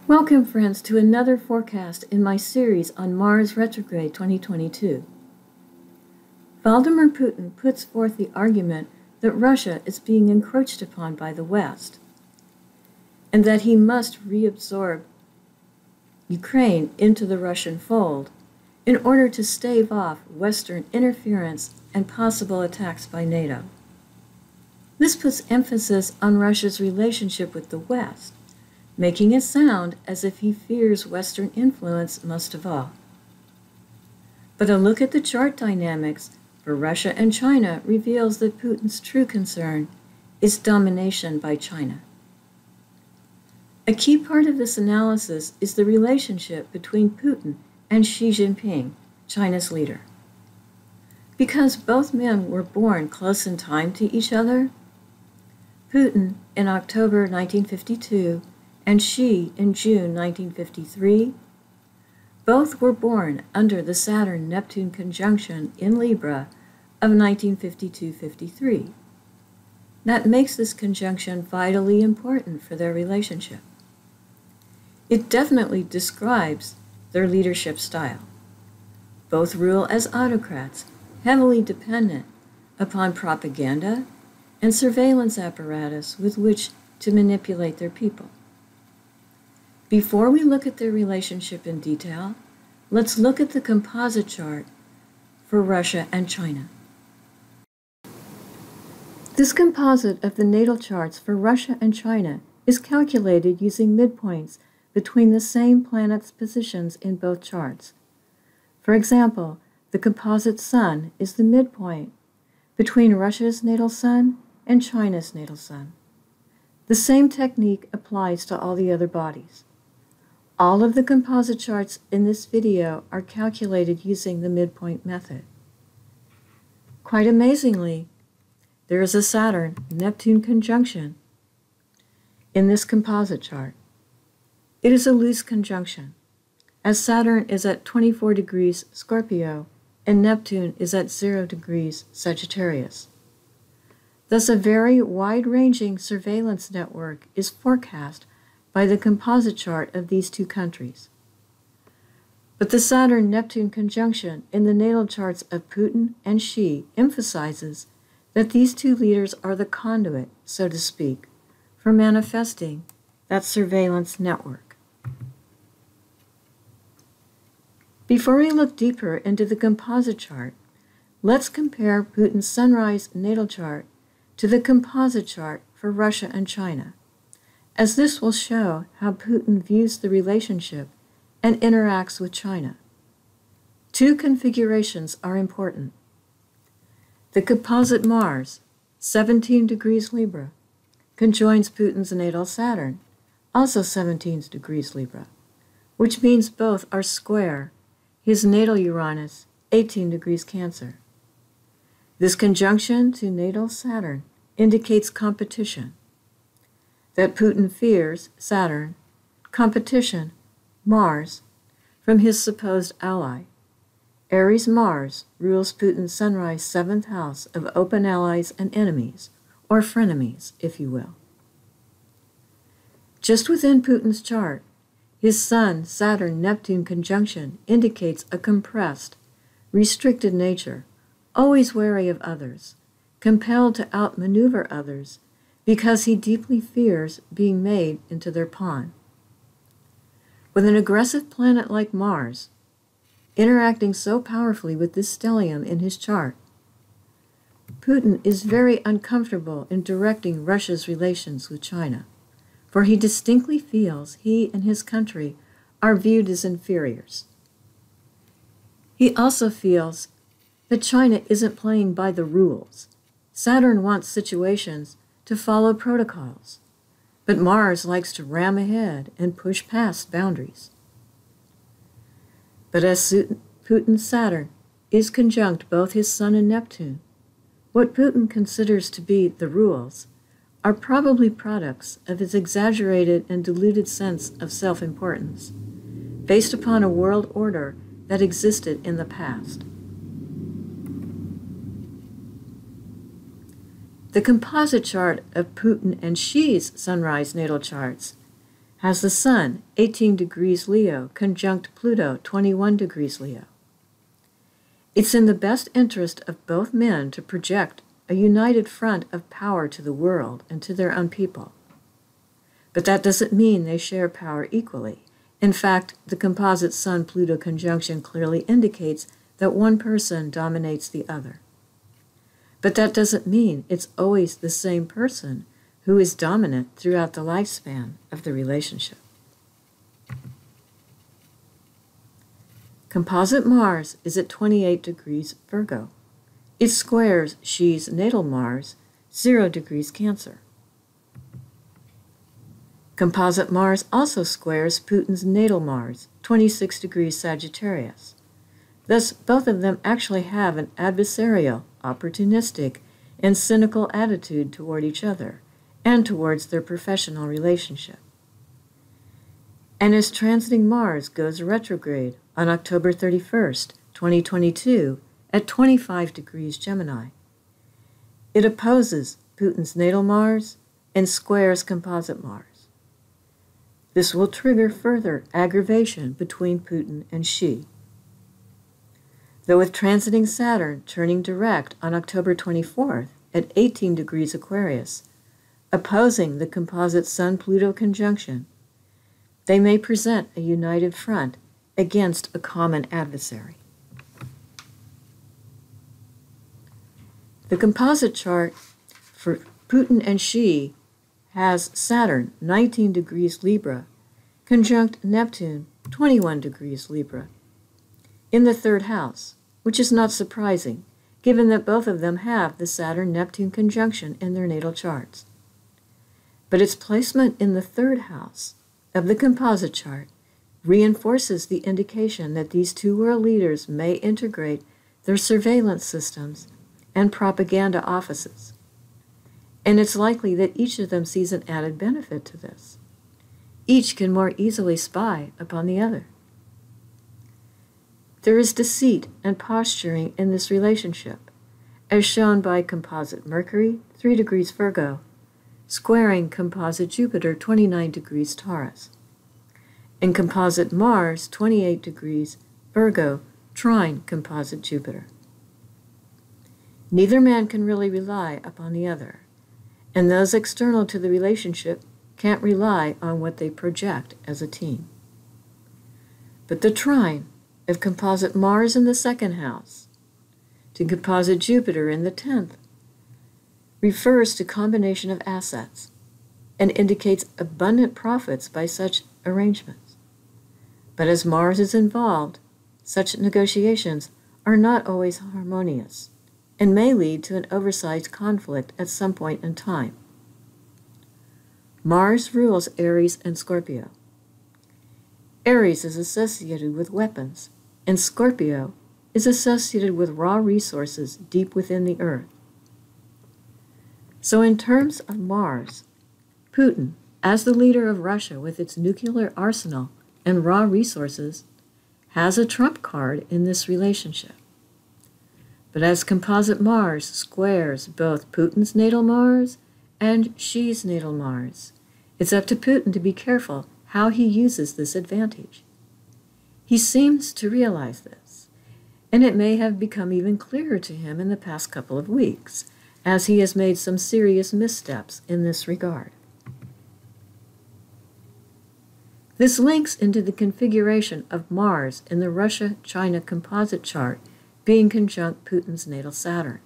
Welcome, friends, to another forecast in my series on Mars Retrograde 2022. Vladimir Putin puts forth the argument that Russia is being encroached upon by the West, and that he must reabsorb Ukraine into the Russian fold in order to stave off Western interference and possible attacks by NATO. This puts emphasis on Russia's relationship with the West, making it sound as if he fears Western influence most of all. But a look at the chart dynamics for Russia and China reveals that Putin's true concern is domination by China. A key part of this analysis is the relationship between Putin and Xi Jinping, China's leader. Because both men were born close in time to each other, Putin in October 1952 and Xi in June 1953, both were born under the Saturn-Neptune conjunction in Libra of 1952-53. That makes this conjunction vitally important for their relationship. It definitely describes their leadership style. Both rule as autocrats, heavily dependent upon propaganda and surveillance apparatus with which to manipulate their people. Before we look at their relationship in detail, let's look at the composite chart for Russia and China. This composite of the natal charts for Russia and China is calculated using midpoints between the same planets' positions in both charts. For example, the composite sun is the midpoint between Russia's natal sun and China's natal sun. The same technique applies to all the other bodies. All of the composite charts in this video are calculated using the midpoint method. Quite amazingly, there is a Saturn-Neptune conjunction in this composite chart. It is a loose conjunction, as Saturn is at 24 degrees Scorpio and Neptune is at 0 degrees Sagittarius. Thus, a very wide-ranging surveillance network is forecast by the composite chart of these two countries. But the Saturn-Neptune conjunction in the natal charts of Putin and Xi emphasizes that these two leaders are the conduit, so to speak, for manifesting that surveillance network. Before we look deeper into the composite chart, let's compare Putin's sunrise natal chart to the composite chart for Russia and China, as this will show how Putin views the relationship and interacts with China. Two configurations are important. The composite Mars, 17 degrees Libra, conjoins Putin's natal Saturn, also 17 degrees Libra, which means both are square his natal Uranus, 18 degrees Cancer. This conjunction to natal Saturn indicates competition, that Putin fears Saturn, competition, Mars, from his supposed ally. Aries Mars rules Putin's sunrise 7th house of open allies and enemies, or frenemies, if you will. Just within Putin's chart, his Sun-Saturn-Neptune conjunction indicates a compressed, restricted nature, always wary of others, compelled to outmaneuver others, because he deeply fears being made into their pawn. With an aggressive planet like Mars, interacting so powerfully with this stellium in his chart, Putin is very uncomfortable in directing Russia's relations with China, for he distinctly feels he and his country are viewed as inferiors. He also feels that China isn't playing by the rules. Saturn wants situations to follow protocols, but Mars likes to ram ahead and push past boundaries. But as Putin's Saturn is conjunct both his Sun and Neptune, what Putin considers to be the rules are probably products of his exaggerated and diluted sense of self-importance, based upon a world order that existed in the past. The composite chart of Putin and Xi's sunrise natal charts has the Sun, 18 degrees Leo, conjunct Pluto, 21 degrees Leo. It's in the best interest of both men to project a united front of power to the world and to their own people. But that doesn't mean they share power equally. In fact, the composite Sun-Pluto conjunction clearly indicates that one person dominates the other. But that doesn't mean it's always the same person who is dominant throughout the lifespan of the relationship. Composite Mars is at 28 degrees Virgo. It squares Xi's natal Mars, 0 degrees Cancer. Composite Mars also squares Putin's natal Mars, 26 degrees Sagittarius. Thus, both of them actually have an adversarial, opportunistic, and cynical attitude toward each other and towards their professional relationship. And as transiting Mars goes retrograde on October 31st, 2022, at 25 degrees Gemini, it opposes Putin's natal Mars and squares composite Mars. This will trigger further aggravation between Putin and Xi. Though with transiting Saturn turning direct on October 24th at 18 degrees Aquarius, opposing the composite Sun-Pluto conjunction, they may present a united front against a common adversary. The composite chart for Putin and Xi has Saturn, 19 degrees Libra, conjunct Neptune, 21 degrees Libra, in the third house, which is not surprising, given that both of them have the Saturn-Neptune conjunction in their natal charts. But its placement in the third house of the composite chart reinforces the indication that these two world leaders may integrate their surveillance systems and propaganda offices. And it's likely that each of them sees an added benefit to this. Each can more easily spy upon the other. There is deceit and posturing in this relationship, as shown by composite Mercury, 3 degrees Virgo, squaring composite Jupiter, 29 degrees Taurus, and composite Mars, 28 degrees Virgo, trine composite Jupiter. Neither man can really rely upon the other, and those external to the relationship can't rely on what they project as a team. But the trine of composite Mars in the second house to composite Jupiter in the 10th refers to combination of assets and indicates abundant profits by such arrangements. But as Mars is involved, such negotiations are not always harmonious and may lead to an oversized conflict at some point in time. Mars rules Aries and Scorpio. Aries is associated with weapons, and Scorpio is associated with raw resources deep within the earth. So in terms of Mars, Putin, as the leader of Russia with its nuclear arsenal and raw resources, has a trump card in this relationship. But as composite Mars squares both Putin's natal Mars and Xi's natal Mars, it's up to Putin to be careful how he uses this advantage. He seems to realize this, and it may have become even clearer to him in the past couple of weeks, as he has made some serious missteps in this regard. This links into the configuration of Mars in the Russia-China composite chart being conjunct Putin's natal Saturn.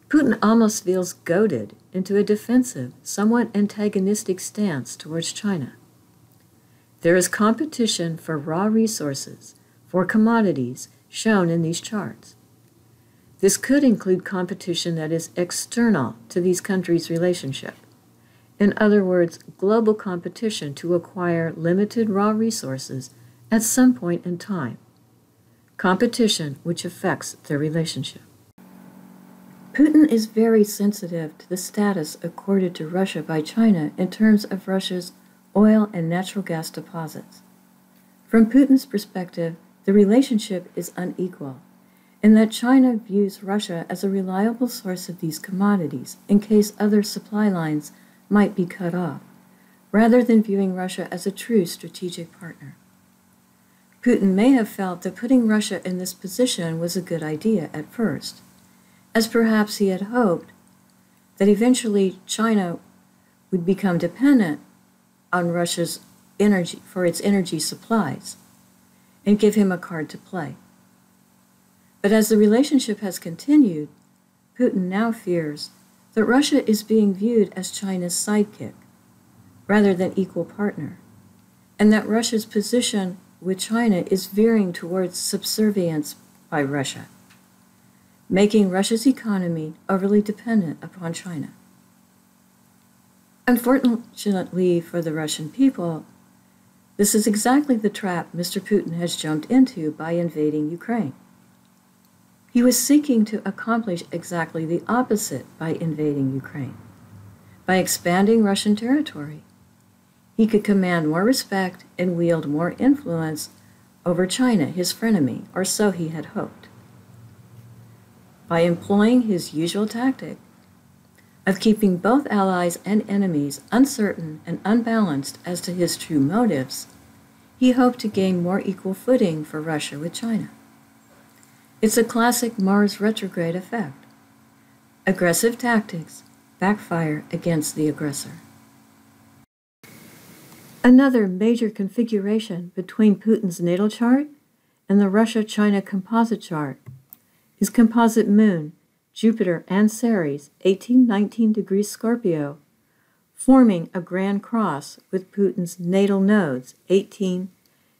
Putin almost feels goaded into a defensive, somewhat antagonistic stance towards China. There is competition for raw resources, for commodities, shown in these charts. This could include competition that is external to these countries' relationship. In other words, global competition to acquire limited raw resources at some point in time. Competition which affects their relationship. Putin is very sensitive to the status accorded to Russia by China in terms of Russia's oil and natural gas deposits. From Putin's perspective, the relationship is unequal, in that China views Russia as a reliable source of these commodities in case other supply lines might be cut off, rather than viewing Russia as a true strategic partner. Putin may have felt that putting Russia in this position was a good idea at first, as perhaps he had hoped that eventually China would become dependent on Russia's energy for its energy supplies and give him a card to play. But as the relationship has continued, Putin now fears that Russia is being viewed as China's sidekick rather than equal partner, and that Russia's position with China is veering towards subservience by Russia, making Russia's economy overly dependent upon China. Unfortunately for the Russian people, this is exactly the trap Mr. Putin has jumped into by invading Ukraine. He was seeking to accomplish exactly the opposite by invading Ukraine. By expanding Russian territory, he could command more respect and wield more influence over China, his frenemy, or so he had hoped. By employing his usual tactic of keeping both allies and enemies uncertain and unbalanced as to his true motives, he hoped to gain more equal footing for Russia with China. It's a classic Mars retrograde effect. Aggressive tactics backfire against the aggressor. Another major configuration between Putin's natal chart and the Russia-China composite chart is composite moon, Jupiter and Aries, 18-19 degrees Scorpio, forming a grand cross with Putin's natal nodes, 18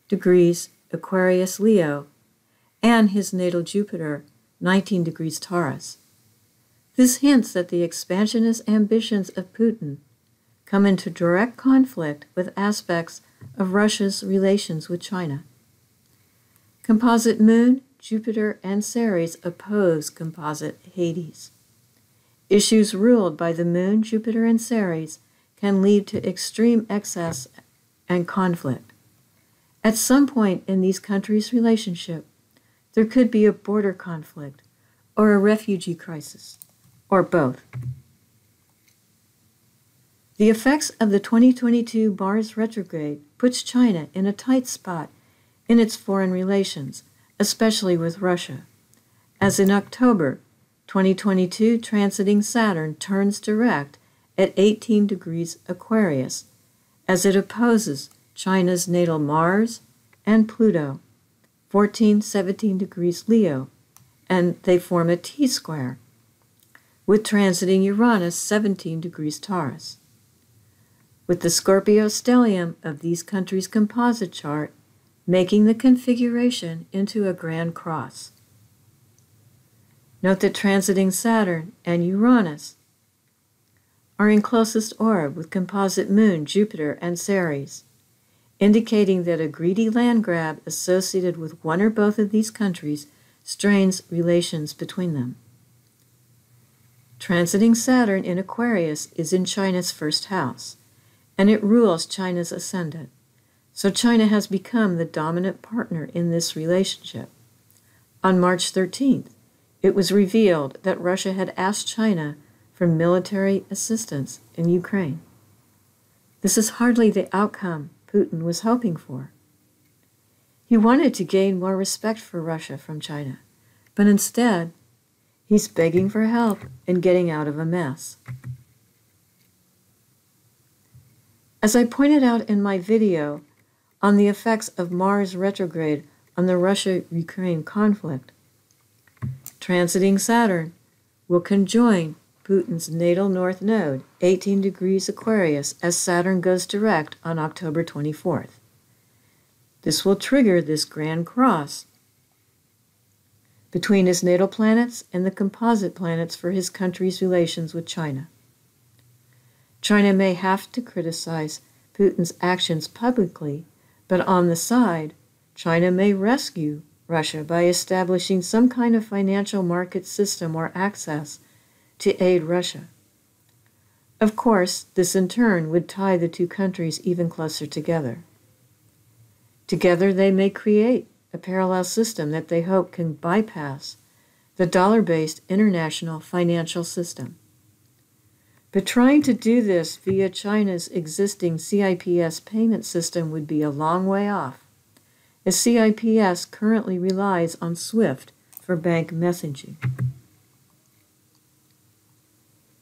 degrees Aquarius Leo, and his natal Jupiter, 19 degrees Taurus. This hints that the expansionist ambitions of Putin come into direct conflict with aspects of Russia's relations with China. Composite moon, Jupiter, and Aries oppose composite Hades. Issues ruled by the moon, Jupiter, and Aries can lead to extreme excess and conflict. At some point in these countries' relationship, there could be a border conflict or a refugee crisis, or both. The effects of the 2022 Mars retrograde puts China in a tight spot in its foreign relations, especially with Russia, as in October 2022 transiting Saturn turns direct at 18 degrees Aquarius, as it opposes China's natal Mars and Pluto, 14-17 degrees Leo, and they form a T-square, with transiting Uranus 17 degrees Taurus. With the Scorpio stellium of these countries' composite chart making the configuration into a grand cross. Note that transiting Saturn and Uranus are in closest orb with composite moon, Jupiter, and Aries, indicating that a greedy land grab associated with one or both of these countries strains relations between them. Transiting Saturn in Aquarius is in China's first house, and it rules China's ascendant, so China has become the dominant partner in this relationship. On March 13th, it was revealed that Russia had asked China for military assistance in Ukraine. This is hardly the outcome Putin was hoping for. He wanted to gain more respect for Russia from China, but instead, he's begging for help and getting out of a mess. As I pointed out in my video on the effects of Mars retrograde on the Russia-Ukraine conflict, transiting Saturn will conjoin Putin's natal north node, 18 degrees Aquarius, as Saturn goes direct on October 24th. This will trigger this grand cross between his natal planets and the composite planets for his country's relations with China. China may have to criticize Putin's actions publicly, but on the side, China may rescue Russia by establishing some kind of financial market system or access to aid Russia. Of course, this in turn would tie the two countries even closer together. Together they may create a parallel system that they hope can bypass the dollar-based international financial system. But trying to do this via China's existing CIPS payment system would be a long way off, as CIPS currently relies on SWIFT for bank messaging.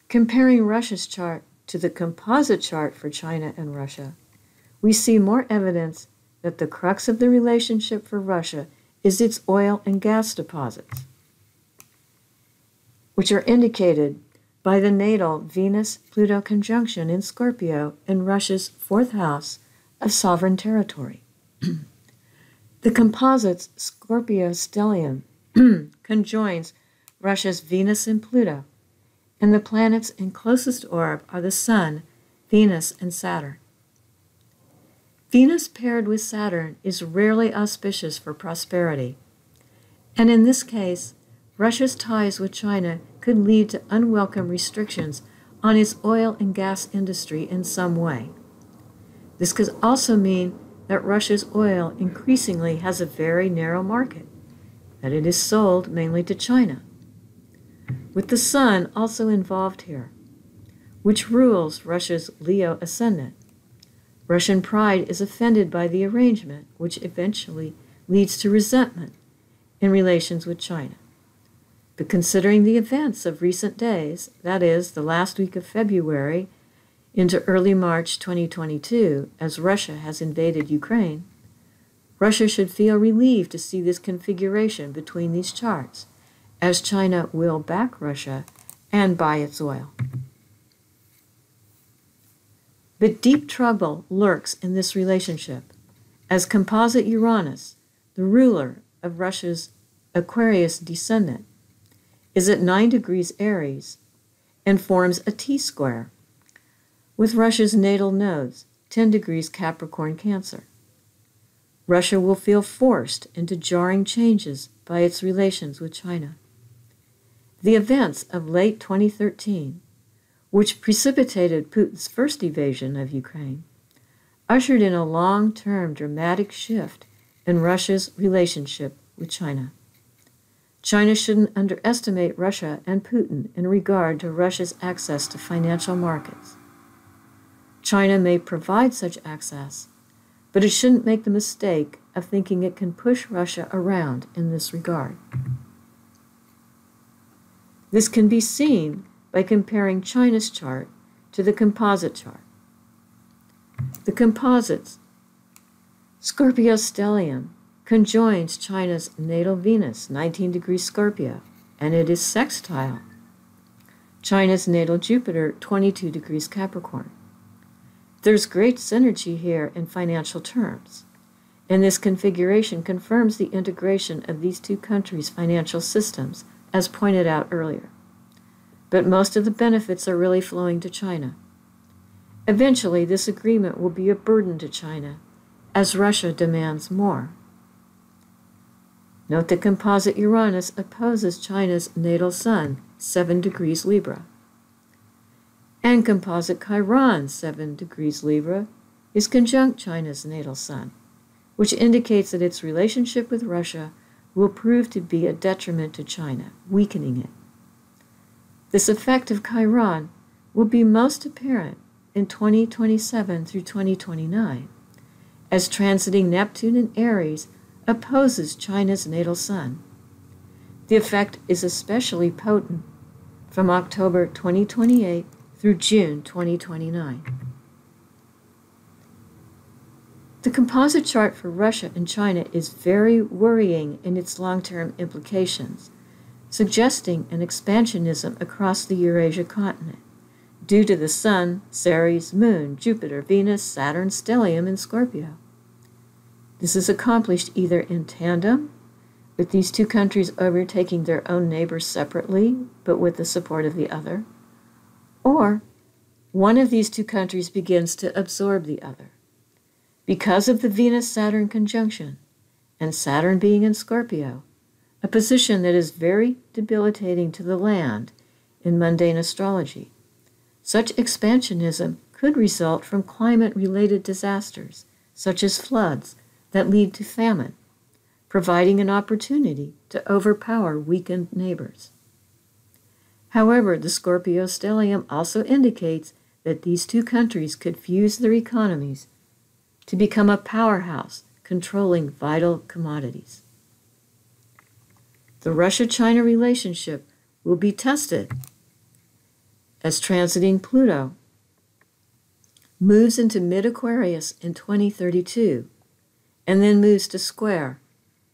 Comparing Russia's chart to the composite chart for China and Russia, we see more evidence that the crux of the relationship for Russia is its oil and gas deposits, which are indicated by the natal Venus-Pluto conjunction in Scorpio in Russia's fourth house of sovereign territory. The composite's Scorpio stellium conjoins Russia's Venus and Pluto, and the planets in closest orb are the Sun, Venus, and Saturn. Venus paired with Saturn is rarely auspicious for prosperity, and in this case, Russia's ties with China could lead to unwelcome restrictions on its oil and gas industry in some way. This could also mean that Russia's oil increasingly has a very narrow market, that it is sold mainly to China, with the Sun also involved here, which rules Russia's Leo ascendant. Russian pride is offended by the arrangement, which eventually leads to resentment in relations with China. But considering the events of recent days, that is, the last week of February into early March 2022, as Russia has invaded Ukraine, Russia should feel relieved to see this configuration between these charts, as China will back Russia and buy its oil. But deep trouble lurks in this relationship, as composite Uranus, the ruler of Russia's Aquarius descendant, is at 9 degrees Aries and forms a T-square with Russia's natal nodes, 10 degrees Capricorn Cancer. Russia will feel forced into jarring changes by its relations with China. The events of late 2013, which precipitated Putin's first invasion of Ukraine, ushered in a long-term dramatic shift in Russia's relationship with China. China shouldn't underestimate Russia and Putin in regard to Russia's access to financial markets. China may provide such access, but it shouldn't make the mistake of thinking it can push Russia around in this regard. This can be seen by comparing China's chart to the composite chart. The composite's Scorpio stellium conjoins China's natal Venus, 19 degrees Scorpio, and it is sextile China's natal Jupiter, 22 degrees Capricorn. There's great synergy here in financial terms, and this configuration confirms the integration of these two countries' financial systems, as pointed out earlier. But most of the benefits are really flowing to China. Eventually, this agreement will be a burden to China, as Russia demands more. Note that composite Uranus opposes China's natal Sun, 7 degrees Libra. And composite Chiron, 7 degrees Libra, is conjunct China's natal Sun, which indicates that its relationship with Russia will prove to be a detriment to China, weakening it. This effect of Chiron will be most apparent in 2027 through 2029, as transiting Neptune in Aries opposes China's natal Sun. The effect is especially potent from October 2028 through June 2029. The composite chart for Russia and China is very worrying in its long-term implications, suggesting an expansionism across the Eurasia continent due to the Sun, Ceres, Moon, Jupiter, Venus, Saturn stellium in Scorpio. This is accomplished either in tandem, with these two countries overtaking their own neighbors separately, but with the support of the other, or one of these two countries begins to absorb the other. Because of the Venus-Saturn conjunction, and Saturn being in Scorpio, a position that is very debilitating to the land in mundane astrology, such expansionism could result from climate-related disasters, such as floods that lead to famine, providing an opportunity to overpower weakened neighbors. However, the Scorpio stellium also indicates that these two countries could fuse their economies to become a powerhouse controlling vital commodities. The Russia-China relationship will be tested as transiting Pluto moves into mid-Aquarius in 2032 and then moves to square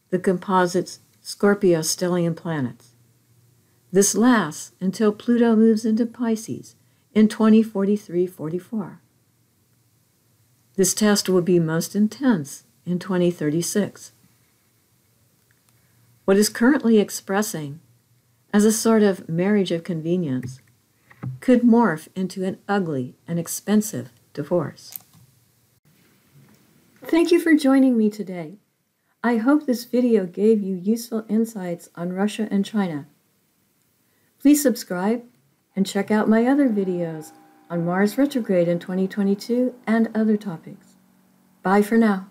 the Composite's Scorpio stellium planets. This lasts until Pluto moves into Pisces in 2043-44. This test will be most intense in 2036. What is currently expressing as a sort of marriage of convenience could morph into an ugly and expensive divorce. Thank you for joining me today. I hope this video gave you useful insights on Russia and China. Please subscribe and check out my other videos on Mars retrograde in 2022 and other topics. Bye for now.